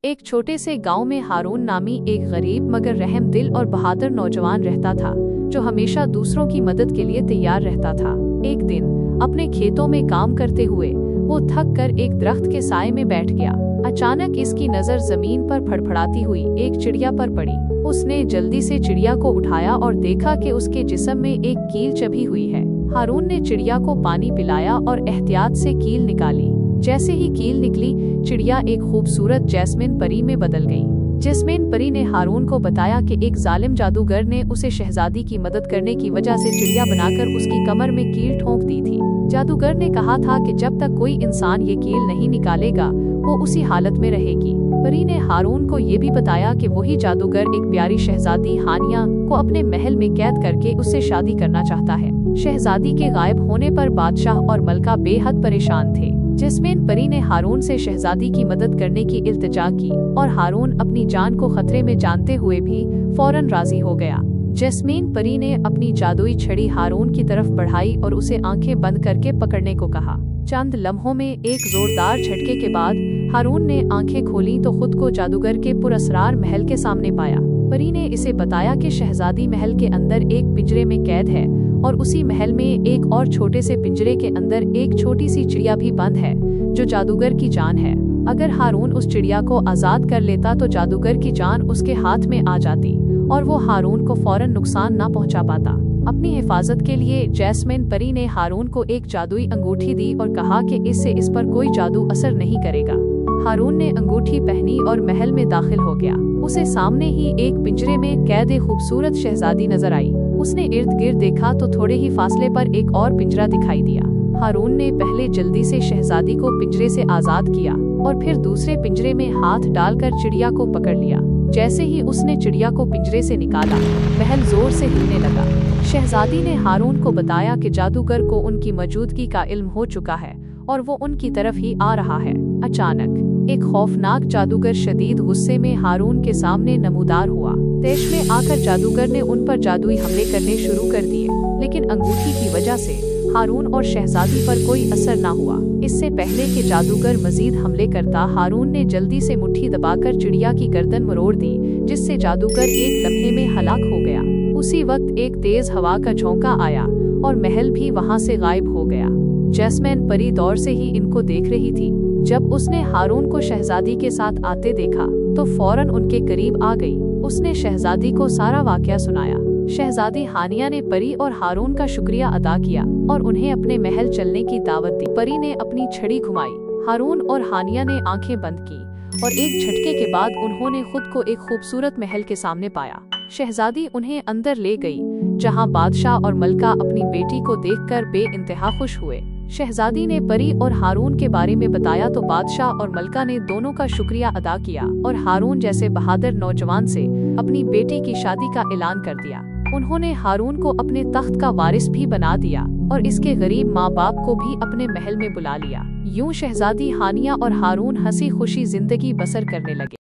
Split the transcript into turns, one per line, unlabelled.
एक छोटे से गांव में हारून नामी एक गरीब मगर रहम दिल और बहादुर नौजवान रहता था, जो हमेशा दूसरों की मदद के लिए तैयार रहता था। एक दिन अपने खेतों में काम करते हुए वो थक कर एक दरख्त के साए में बैठ गया। अचानक इसकी नजर जमीन पर फड़फड़ाती हुई एक चिड़िया पर पड़ी। उसने जल्दी से चिड़िया को उठाया और देखा कि उसके जिस्म में एक कील चबी हुई है। हारून ने चिड़िया को पानी पिलाया और एहतियात से कील निकाली। जैसे ही कील निकली, चिड़िया एक खूबसूरत जैस्मिन परी में बदल गई। जैस्मिन परी ने हारून को बताया कि एक जालिम जादूगर ने उसे शहजादी की मदद करने की वजह से चिड़िया बनाकर उसकी कमर में कील ठोंक दी थी। जादूगर ने कहा था कि जब तक कोई इंसान ये कील नहीं निकालेगा, वो उसी हालत में रहेगी। परी ने हारून को ये भी बताया कि वही जादूगर एक प्यारी शहजादी हानिया को अपने महल में कैद करके उससे शादी करना चाहता है। शहजादी के गायब होने पर बादशाह और मलका बेहद परेशान थे। जैस्मिन परी ने हारून से शहजादी की मदद करने की इल्तिजा की और हारून अपनी जान को खतरे में जानते हुए भी फौरन राजी हो गया। जैस्मिन परी ने अपनी जादुई छड़ी हारून की तरफ बढ़ाई और उसे आंखें बंद करके पकड़ने को कहा। चंद लम्हों में एक जोरदार झटके के बाद हारून ने आंखें खोली तो खुद को जादूगर के पुरअसरार महल के सामने पाया। परी ने इसे बताया कि शहजादी महल के अंदर एक पिंजरे में कैद है और उसी महल में एक और छोटे से पिंजरे के अंदर एक छोटी सी चिड़िया भी बंद है, जो जादूगर की जान है। अगर हारून उस चिड़िया को आजाद कर लेता तो जादूगर की जान उसके हाथ में आ जाती और वो हारून को फौरन नुकसान न पहुंचा पाता। अपनी हिफाजत के लिए जैस्मिन परी ने हारून को एक जादुई अंगूठी दी और कहा कि इससे इस पर कोई जादू असर नहीं करेगा। हारून ने अंगूठी पहनी और महल में दाखिल हो गया। उसे सामने ही एक पिंजरे में कैद एक खूबसूरत शहजादी नजर आई। उसने इर्द गिर्द देखा तो थोड़े ही फासले पर एक और पिंजरा दिखाई दिया। हारून ने पहले जल्दी से शहजादी को पिंजरे से आजाद किया और फिर दूसरे पिंजरे में हाथ डालकर चिड़िया को पकड़ लिया। जैसे ही उसने चिड़िया को पिंजरे से निकाला, महल जोर से हिलने लगा। शहजादी ने हारून को बताया कि जादूगर को उनकी मौजूदगी का इल्म हो चुका है और वो उनकी तरफ ही आ रहा है। अचानक एक खौफनाक जादूगर शदीद गुस्से में हारून के सामने नमूदार हुआ। तेश में आकर जादूगर ने उन पर जादुई हमले करने शुरू कर दिए, लेकिन अंगूठी की वजह से हारून और शहजादी पर कोई असर न हुआ। इससे पहले कि जादूगर मजीद हमले करता, हारून ने जल्दी से मुट्ठी दबाकर चिड़िया की गर्दन मरोड़ दी, जिससे जादूगर एक लम्हे में हलाक हो गया। उसी वक्त एक तेज हवा का झोंका आया और महल भी वहां से गायब हो गया। जैस्मिन परी दौर से ही इनको देख रही थी। जब उसने हारून को शहजादी के साथ आते देखा तो फौरन उनके करीब आ गई। उसने शहजादी को सारा वाकया सुनाया। शहजादी हानिया ने परी और हारून का शुक्रिया अदा किया और उन्हें अपने महल चलने की दावत दी। परी ने अपनी छड़ी घुमाई। हारून और हानिया ने आंखें बंद की और एक झटके के बाद उन्होंने खुद को एक खूबसूरत महल के सामने पाया। शहजादी उन्हें अंदर ले गई, जहां बादशाह और मलका अपनी बेटी को देखकर बेइंतहा खुश हुए। शहजादी ने परी और हारून के बारे में बताया तो बादशाह और मलका ने दोनों का शुक्रिया अदा किया और हारून जैसे बहादुर नौजवान से अपनी बेटी की शादी का ऐलान कर दिया। उन्होंने हारून को अपने तख्त का वारिस भी बना दिया और इसके गरीब माँ बाप को भी अपने महल में बुला लिया। यूं शहजादी हानिया और हारून हंसी खुशी जिंदगी बसर करने लगे।